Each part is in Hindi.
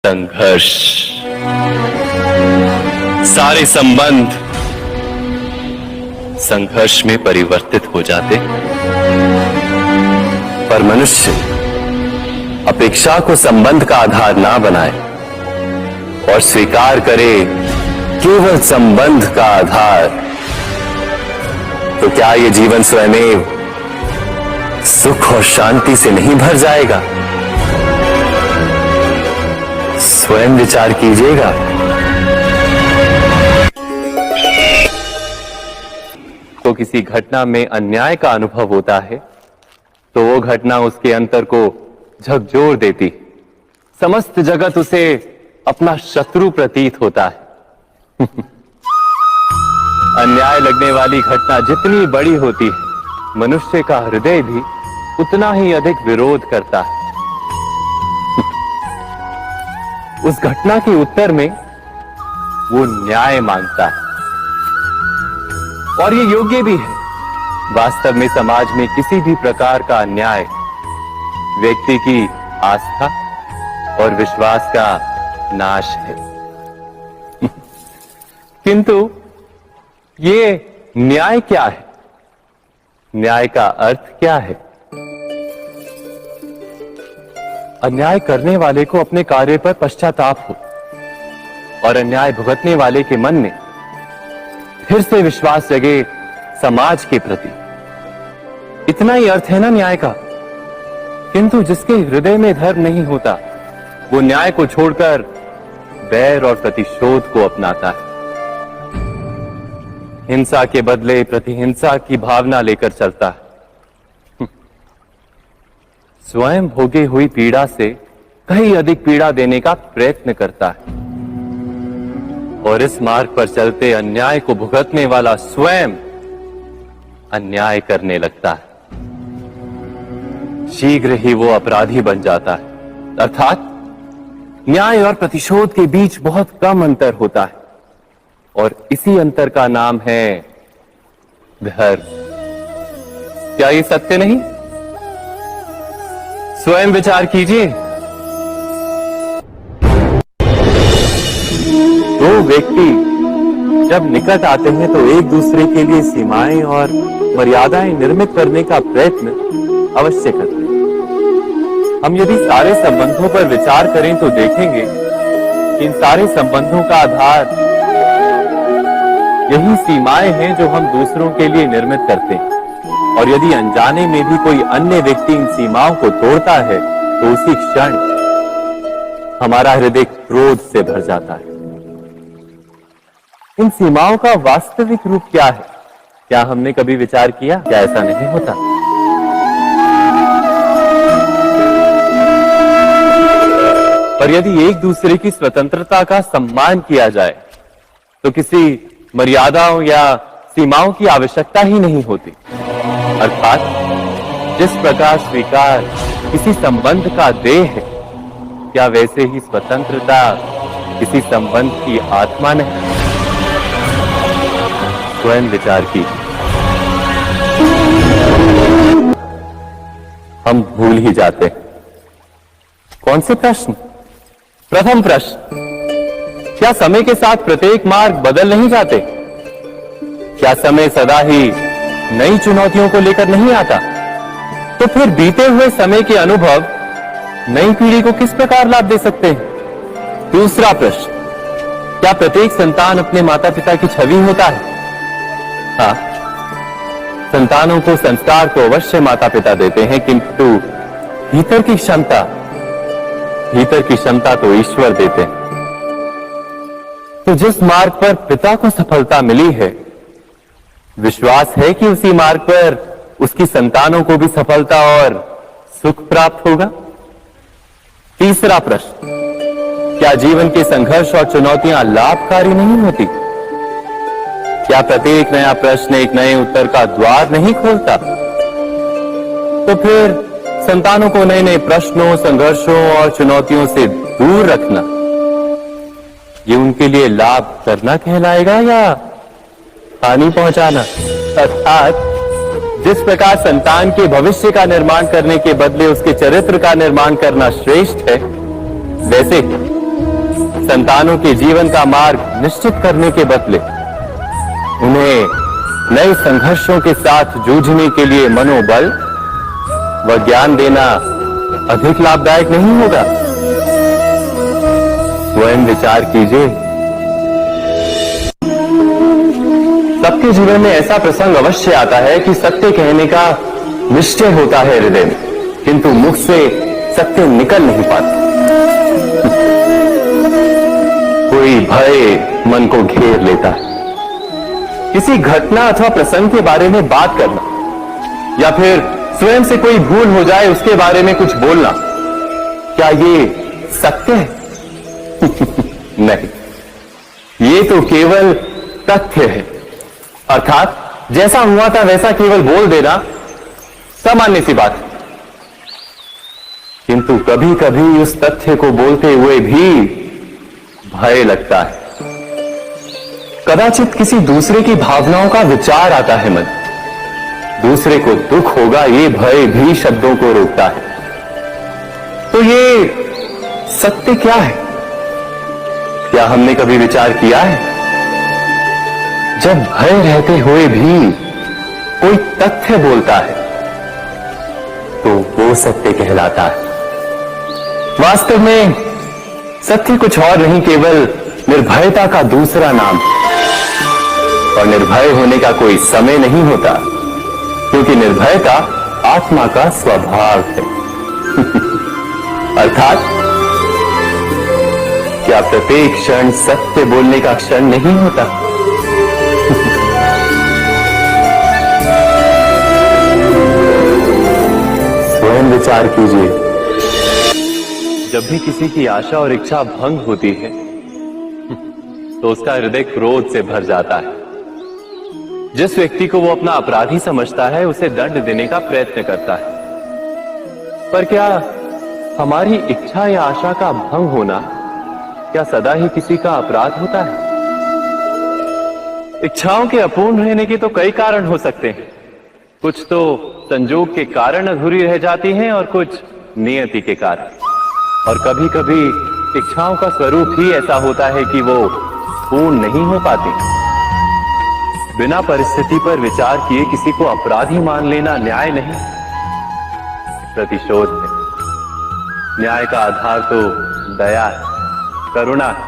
संघर्ष। सारे संबंध संघर्ष में परिवर्तित हो जाते, पर मनुष्य अपेक्षा को संबंध का आधार ना बनाए और स्वीकार करे केवल संबंध का आधार, तो क्या ये जीवन स्वयं सुख और शांति से नहीं भर जाएगा? स्वयं विचार कीजिएगा। तो किसी घटना में अन्याय का अनुभव होता है तो वो घटना उसके अंतर को झकझोर देती, समस्त जगत उसे अपना शत्रु प्रतीत होता है। अन्याय लगने वाली घटना जितनी बड़ी होती है, मनुष्य का हृदय भी उतना ही अधिक विरोध करता है। उस घटना के उत्तर में वो न्याय मांगता है, और ये योग्य भी है। वास्तव में समाज में किसी भी प्रकार का अन्याय व्यक्ति की आस्था और विश्वास का नाश है। किंतु ये न्याय क्या है? न्याय का अर्थ क्या है? अन्याय करने वाले को अपने कार्य पर पश्चाताप हो और अन्याय भुगतने वाले के मन में फिर से विश्वास जगे समाज के प्रति। इतना ही अर्थ है ना न्याय का। किंतु जिसके हृदय में धर्म नहीं होता, वो न्याय को छोड़कर बैर और प्रतिशोध को अपनाता है। हिंसा के बदले प्रतिहिंसा की भावना लेकर चलता है। स्वयं भोगी हुई पीड़ा से कहीं अधिक पीड़ा देने का प्रयत्न करता है, और इस मार्ग पर चलते अन्याय को भुगतने वाला स्वयं अन्याय करने लगता है। शीघ्र ही वो अपराधी बन जाता है। अर्थात न्याय और प्रतिशोध के बीच बहुत कम अंतर होता है, और इसी अंतर का नाम है धर्म। क्या ये सत्य नहीं? स्वयं विचार कीजिए। दो व्यक्ति जब निकट आते हैं तो एक दूसरे के लिए सीमाएं और मर्यादाएं निर्मित करने का प्रयत्न अवश्य करते हैं। हम यदि सारे संबंधों पर विचार करें तो देखेंगे कि इन सारे संबंधों का आधार यही सीमाएं हैं जो हम दूसरों के लिए निर्मित करते हैं। और यदि अनजाने में भी कोई अन्य व्यक्ति इन सीमाओं को तोड़ता है तो उसी क्षण हमारा हृदय क्रोध से भर जाता है। इन सीमाओं का वास्तविक रूप क्या है? क्या हमने कभी विचार किया? क्या ऐसा नहीं होता? पर यदि एक दूसरे की स्वतंत्रता का सम्मान किया जाए तो किसी मर्यादाओं या सीमाओं की आवश्यकता ही नहीं होती। अर्थात जिस प्रकार स्वीकार किसी संबंध का देह है, क्या वैसे ही स्वतंत्रता किसी संबंध की आत्मा नहीं? स्वयं विचार की। हम भूल ही जाते हैं। कौन से प्रश्न? प्रथम प्रश्न, क्या समय के साथ प्रत्येक मार्ग बदल नहीं जाते? क्या समय सदा ही नई चुनौतियों को लेकर नहीं आता? तो फिर बीते हुए समय के अनुभव नई पीढ़ी को किस प्रकार लाभ दे सकते हैं? दूसरा प्रश्न, क्या प्रत्येक संतान अपने माता पिता की छवि होता है? हाँ, संतानों को संस्कार तो अवश्य माता पिता देते हैं, किंतु भीतर की क्षमता तो ईश्वर देते हैं। तो जिस मार्ग पर पिता को सफलता मिली है, विश्वास है कि उसी मार्ग पर उसकी संतानों को भी सफलता और सुख प्राप्त होगा। तीसरा प्रश्न, क्या जीवन के संघर्ष और चुनौतियां लाभकारी नहीं होती? क्या प्रत्येक नया प्रश्न एक नए उत्तर का द्वार नहीं खोलता? तो फिर संतानों को नए नए प्रश्नों, संघर्षों और चुनौतियों से दूर रखना, ये उनके लिए लाभ करना कहलाएगा या हानि पहुंचाना? अर्थात जिस प्रकार संतान के भविष्य का निर्माण करने के बदले उसके चरित्र का निर्माण करना श्रेष्ठ है, वैसे संतानों के जीवन का मार्ग निश्चित करने के बदले उन्हें नए संघर्षों के साथ जूझने के लिए मनोबल व ज्ञान देना अधिक लाभदायक नहीं होगा? स्वयं विचार कीजिए। सबके जीवन में ऐसा प्रसंग अवश्य आता है कि सत्य कहने का निश्चय होता है हृदय में, किंतु मुख से सत्य निकल नहीं पाता। कोई भय मन को घेर लेता है। किसी घटना अथवा प्रसंग के बारे में बात करना या फिर स्वयं से कोई भूल हो जाए उसके बारे में कुछ बोलना, क्या ये सत्य है? नहीं, ये तो केवल तथ्य है। अर्थात जैसा हुआ था वैसा केवल बोल देना सामान्य सी बात है। किंतु कभी कभी उस तथ्य को बोलते हुए भी भय लगता है। कदाचित किसी दूसरे की भावनाओं का विचार आता है मन, दूसरे को दुख होगा ये भय भी शब्दों को रोकता है। तो ये सत्य क्या है? क्या हमने कभी विचार किया है? जब भय रहते हुए भी कोई तथ्य बोलता है तो वो सत्य कहलाता है। वास्तव में सत्य कुछ और नहीं, केवल निर्भयता का दूसरा नाम। और निर्भय होने का कोई समय नहीं होता, क्योंकि निर्भयता आत्मा का स्वभाव है। अर्थात क्या प्रत्येक क्षण सत्य बोलने का क्षण नहीं होता? स्वयं विचार कीजिए। जब भी किसी की आशा और इच्छा भंग होती है तो उसका हृदय क्रोध से भर जाता है। जिस व्यक्ति को वो अपना अपराधी समझता है उसे दंड देने का प्रयत्न करता है। पर क्या हमारी इच्छा या आशा का भंग होना क्या सदा ही किसी का अपराध होता है? इच्छाओं के अपूर्ण रहने के तो कई कारण हो सकते हैं। कुछ तो संजोग के कारण अधूरी रह जाती हैं और कुछ नियति के कारण। और कभी कभी इच्छाओं का स्वरूप ही ऐसा होता है कि वो पूर्ण नहीं हो पाती। बिना परिस्थिति पर विचार किए किसी को अपराधी मान लेना न्याय नहीं, प्रतिशोध है। न्याय का आधार तो दया है, करुणा है,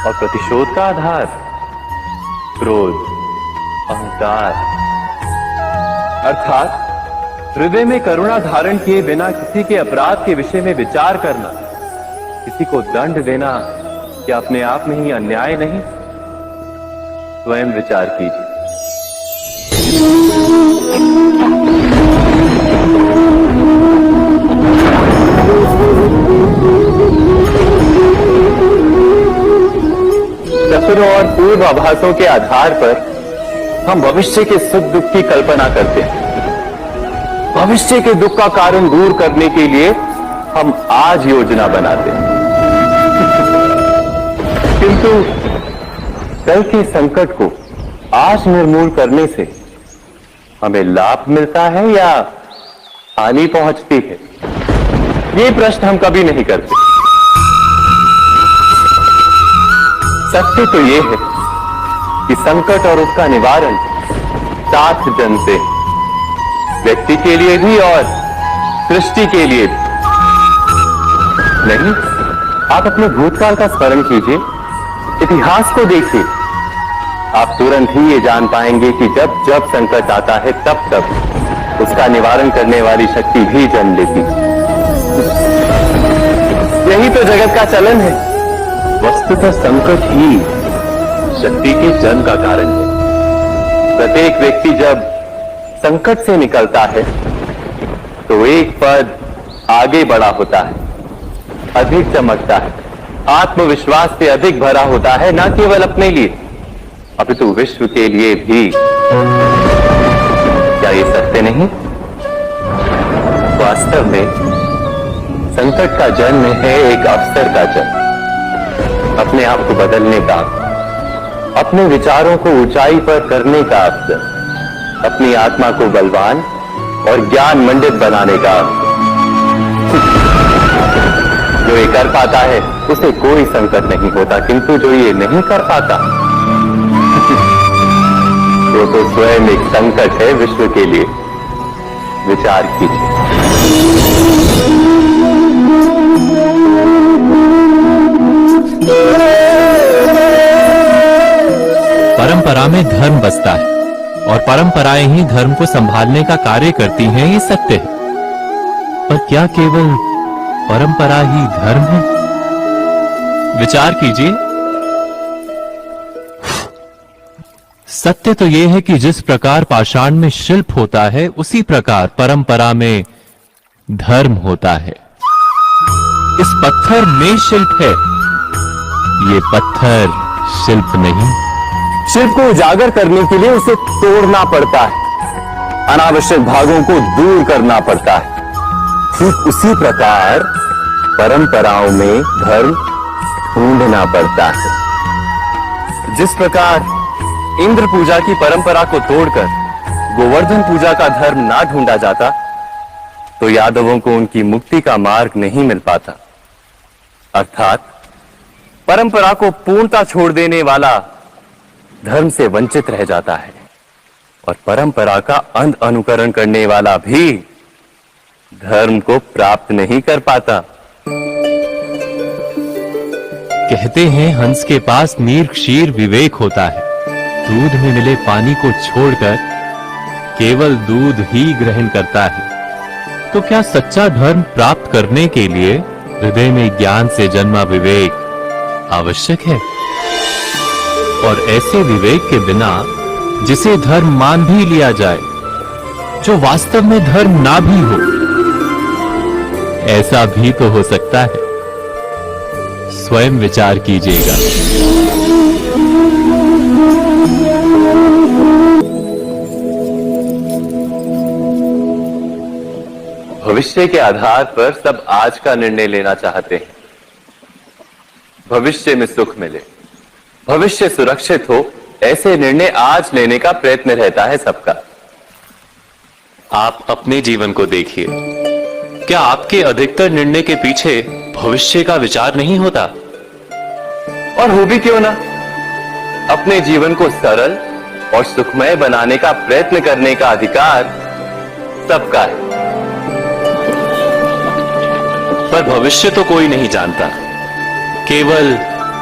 और प्रतिशोध का आधार क्रोध, अहंकार। अर्थात हृदय में करुणा धारण किए बिना किसी के अपराध के विषय में विचार करना, किसी को दंड देना, क्या अपने आप में ही अन्याय नहीं? स्वयं विचार कीजिए। सपनों और पूर्वाभासों के आधार पर हम भविष्य के सुख दुख की कल्पना करते हैं। भविष्य के दुख का कारण दूर करने के लिए हम आज योजना बनाते हैं। किंतु कल के संकट को आज निर्मूल करने से हमें लाभ मिलता है या हानि पहुंचती है? ये प्रश्न हम कभी नहीं करते। सत्य तो ये है कि संकट और उसका निवारण साथ जन से, व्यक्ति के लिए भी और सृष्टि के लिए भी। नहीं, आप अपने भूतकाल का स्मरण कीजिए, इतिहास को देखिए। आप तुरंत ही ये जान पाएंगे कि जब जब संकट आता है तब तब उसका निवारण करने वाली शक्ति भी जन्म लेती। यही तो जगत का चलन है। वस्तुतः संकट ही शक्ति के जन्म का कारण है। प्रत्येक व्यक्ति जब संकट से निकलता है तो एक पद आगे बढ़ा होता है, अधिक चमकता है, आत्मविश्वास से अधिक भरा होता है, न केवल अपने लिए अपितु विश्व के लिए भी। क्या ये सत्य नहीं? वास्तव में संकट का जन्म है एक अवसर का जन्म, अपने आप को बदलने का, अपने विचारों को ऊंचाई पर करने का अवसर, अपनी आत्मा को बलवान और ज्ञान मंडित बनाने का अवसर। जो ये कर पाता है उसे कोई संकट नहीं होता, किंतु जो ये नहीं कर पाता वो तो स्वयं एक संकट है विश्व के लिए। विचार कीजिए। परंपरा में धर्म बसता है और परंपराएं ही धर्म को संभालने का कार्य करती हैं, ये सत्य है। पर क्या केवल परंपरा ही धर्म है? विचार कीजिए। सत्य तो यह है कि जिस प्रकार पाषाण में शिल्प होता है, उसी प्रकार परंपरा में धर्म होता है। इस पत्थर में शिल्प है, ये पत्थर शिल्प नहीं। शिल्प को उजागर करने के लिए उसे तोड़ना पड़ता है, अनावश्यक भागों को दूर करना पड़ता है। ठीक उसी प्रकार परंपराओं में धर्म ढूंढना पड़ता है। जिस प्रकार इंद्र पूजा की परंपरा को तोड़कर गोवर्धन पूजा का धर्म ना ढूंढा जाता, तो यादवों को उनकी मुक्ति का मार्ग नहीं मिल पाता। अर्थात परंपरा को पूर्णता छोड़ देने वाला धर्म से वंचित रह जाता है, और परंपरा का अंध अनुकरण करने वाला भी धर्म को प्राप्त नहीं कर पाता। कहते हैं हंस के पास नीर क्षीर विवेक होता है। दूध में मिले पानी को छोड़कर केवल दूध ही ग्रहण करता है। तो क्या सच्चा धर्म प्राप्त करने के लिए हृदय में ज्ञान से जन्मा विवेक आवश्यक है? और ऐसे विवेक के बिना जिसे धर्म मान भी लिया जाए, जो वास्तव में धर्म ना भी हो, ऐसा भी तो हो सकता है। स्वयं विचार कीजिएगा। भविष्य के आधार पर सब आज का निर्णय लेना चाहते हैं। भविष्य में सुख मिले, भविष्य सुरक्षित हो, ऐसे निर्णय आज लेने का प्रयत्न रहता है सबका। आप अपने जीवन को देखिए, क्या आपके अधिकतर निर्णय के पीछे भविष्य का विचार नहीं होता? और हो भी क्यों ना, अपने जीवन को सरल और सुखमय बनाने का प्रयत्न करने का अधिकार सबका है। पर भविष्य तो कोई नहीं जानता, केवल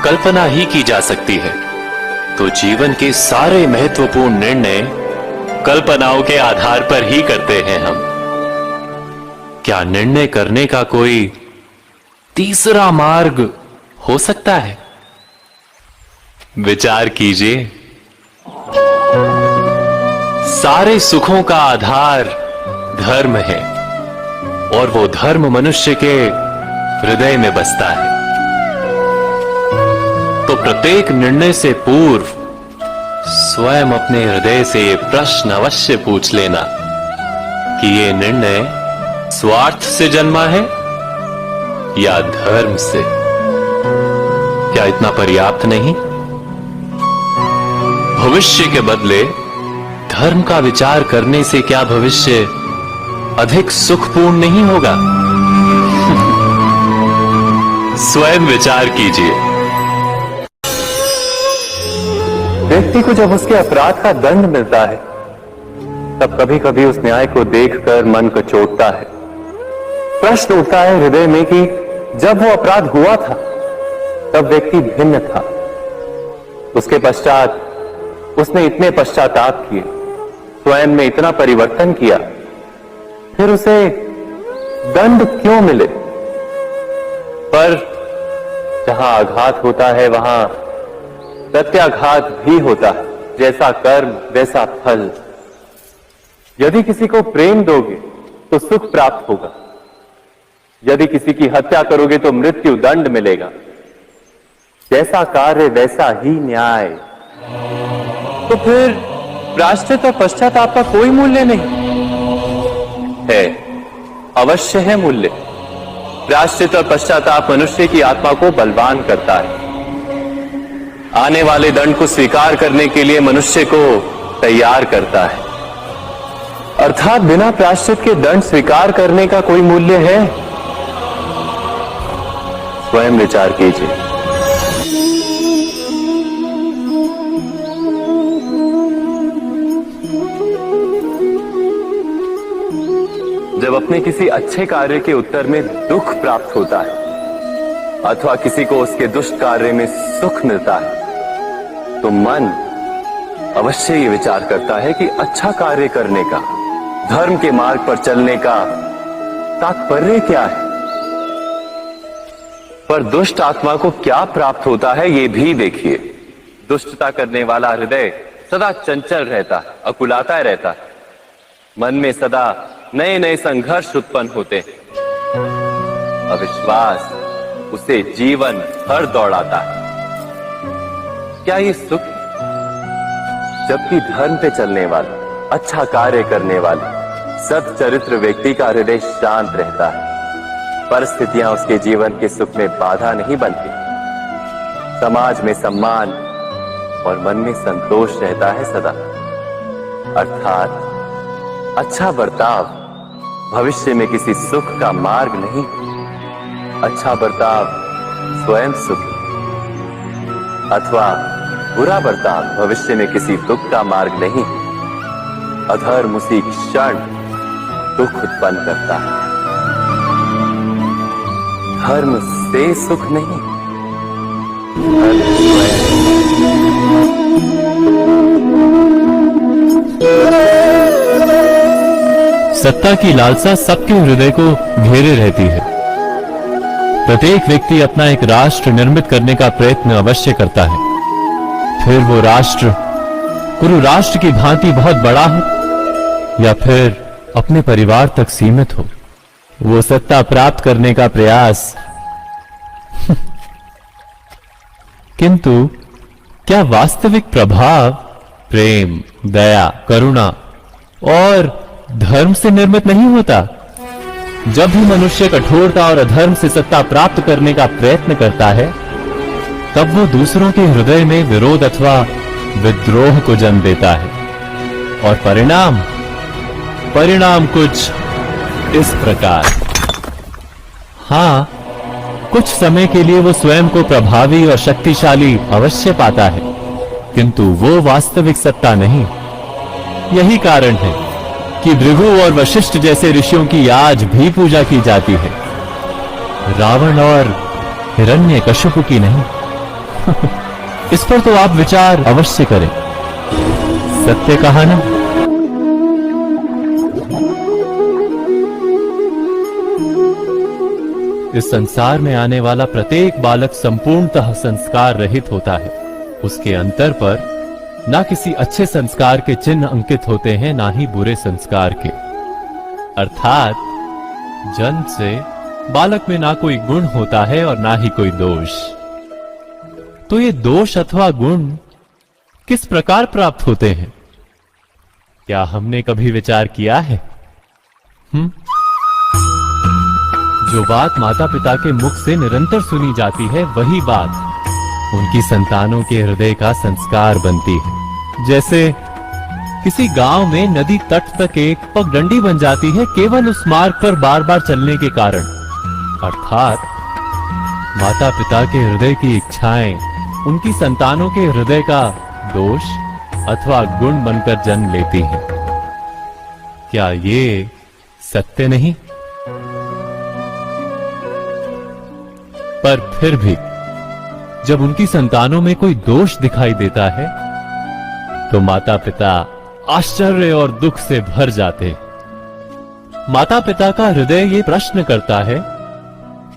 कल्पना ही की जा सकती है। तो जीवन के सारे महत्वपूर्ण निर्णय कल्पनाओं के आधार पर ही करते हैं हम। क्या निर्णय करने का कोई तीसरा मार्ग हो सकता है? विचार कीजिए। सारे सुखों का आधार धर्म है, और वो धर्म मनुष्य के हृदय में बसता है। तो प्रत्येक निर्णय से पूर्व स्वयं अपने हृदय से ये प्रश्न अवश्य पूछ लेना कि ये निर्णय स्वार्थ से जन्मा है या धर्म से। क्या इतना पर्याप्त नहीं? भविष्य के बदले धर्म का विचार करने से क्या भविष्य अधिक सुखपूर्ण नहीं होगा? स्वयं विचार कीजिए। व्यक्ति को जब उसके अपराध का दंड मिलता है, तब कभी कभी उस न्याय को देखकर मन कचोटता है। प्रश्न उठता है हृदय में कि जब वो अपराध हुआ था तब व्यक्ति भिन्न था। उसके पश्चात उसने इतने पश्चाताप किए, स्वयं में इतना परिवर्तन किया, फिर उसे दंड क्यों मिले? पर जहां आघात होता है वहां प्रत्याघात भी होता है। जैसा कर्म वैसा फल। यदि किसी को प्रेम दोगे तो सुख प्राप्त होगा, यदि किसी की हत्या करोगे तो मृत्यु दंड मिलेगा। जैसा कार्य वैसा ही न्याय। तो फिर प्रायश्चित और पश्चाताप का कोई मूल्य नहीं है? अवश्य है मूल्य। प्रायश्चित और पश्चाताप मनुष्य की आत्मा को बलवान करता है। आने वाले दंड को स्वीकार करने के लिए मनुष्य को तैयार करता है। अर्थात बिना प्रायश्चित के दंड स्वीकार करने का कोई मूल्य है? स्वयं विचार कीजिए। जब अपने किसी अच्छे कार्य के उत्तर में दुख प्राप्त होता है अथवा किसी को उसके दुष्ट कार्य में सुख मिलता है तो मन अवश्य ये विचार करता है कि अच्छा कार्य करने का, धर्म के मार्ग पर चलने का तात्पर्य क्या है। पर दुष्ट आत्मा को क्या प्राप्त होता है ये भी देखिए। दुष्टता करने वाला हृदय सदा चंचल रहता है, अकुलाता रहता है। मन में सदा नए नए संघर्ष उत्पन्न होते हैं। अविश्वास उसे जीवन भर दौड़ाता है। क्या ये सुख? जबकि धर्म पे चलने वाला, अच्छा कार्य करने वाले, सच्चरित्र व्यक्ति का हृदय शांत रहता है। परिस्थितियां उसके जीवन के सुख में बाधा नहीं बनती। समाज में सम्मान और मन में संतोष रहता है सदा। अर्थात अच्छा बर्ताव भविष्य में किसी सुख का मार्ग नहीं। अच्छा बर्ताव स्वयं सुख, अथवा बुरा बर्ताव भविष्य में किसी दुख का मार्ग नहीं। अधर्म उसी क्षण दुख उत्पन्न करता है। धर्म से सुख नहीं, धर्म सत्ता की लालसा सबके हृदय को घेरे रहती है। प्रत्येक व्यक्ति अपना एक राष्ट्र निर्मित करने का प्रयत्न अवश्य करता है। फिर वो राष्ट्र कुरु राष्ट्र की भांति बहुत बड़ा हो या फिर अपने परिवार तक सीमित हो, वो सत्ता प्राप्त करने का प्रयास किंतु क्या वास्तविक प्रभाव प्रेम, दया, करुणा और धर्म से निर्मित नहीं होता? जब भी मनुष्य कठोरता और अधर्म से सत्ता प्राप्त करने का प्रयत्न करता है तब वो दूसरों के हृदय में विरोध अथवा विद्रोह को जन्म देता है। और परिणाम कुछ इस प्रकार। हाँ, कुछ समय के लिए वो स्वयं को प्रभावी और शक्तिशाली अवश्य पाता है, किंतु वो वास्तविक सत्ता नहीं। यही कारण है कि भृगु और वशिष्ठ जैसे ऋषियों की आज भी पूजा की जाती है, रावण और हिरण्यकशिपु की नहीं। इस पर तो आप विचार अवश्य करें। सत्य कहा ना? इस संसार में आने वाला प्रत्येक बालक संपूर्णतः संस्कार रहित होता है। उसके अंतर पर ना किसी अच्छे संस्कार के चिन्ह अंकित होते हैं, ना ही बुरे संस्कार के। अर्थात जन्म से बालक में ना कोई गुण होता है और ना ही कोई दोष। तो ये दोष अथवा गुण किस प्रकार प्राप्त होते हैं? क्या हमने कभी विचार किया है? जो बात माता पिता के मुख से निरंतर सुनी जाती है वही बात उनकी संतानों के हृदय का संस्कार बनती है। जैसे किसी गांव में नदी तट तक एक पगडंडी बन जाती है केवल उस मार्ग पर बार बार चलने के कारण। अर्थात माता पिता के हृदय की इच्छाएं उनकी संतानों के हृदय का दोष अथवा गुण बनकर जन्म लेती हैं। क्या ये सत्य नहीं? पर फिर भी जब उनकी संतानों में कोई दोष दिखाई देता है तो माता पिता आश्चर्य और दुख से भर जाते। माता पिता का हृदय ये प्रश्न करता है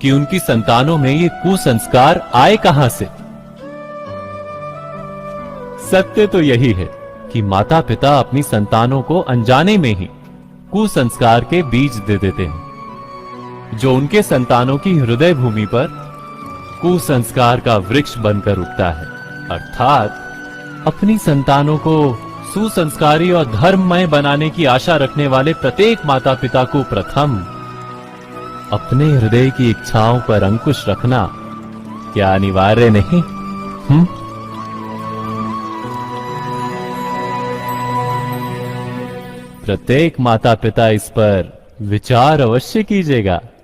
कि उनकी संतानों में ये कुसंस्कार आए कहां से। सत्य तो यही है कि माता पिता अपनी संतानों को अनजाने में ही कुसंस्कार के बीज दे देते हैं, जो उनके संतानों की हृदय भूमि पर कुसंस्कार का वृक्ष बनकर उगता है। अर्थात अपनी संतानों को सुसंस्कारी और धर्ममय बनाने की आशा रखने वाले प्रत्येक माता पिता को प्रथम अपने हृदय की इच्छाओं पर अंकुश रखना क्या अनिवार्य नहीं? प्रत्येक माता पिता इस पर विचार अवश्य कीजिएगा।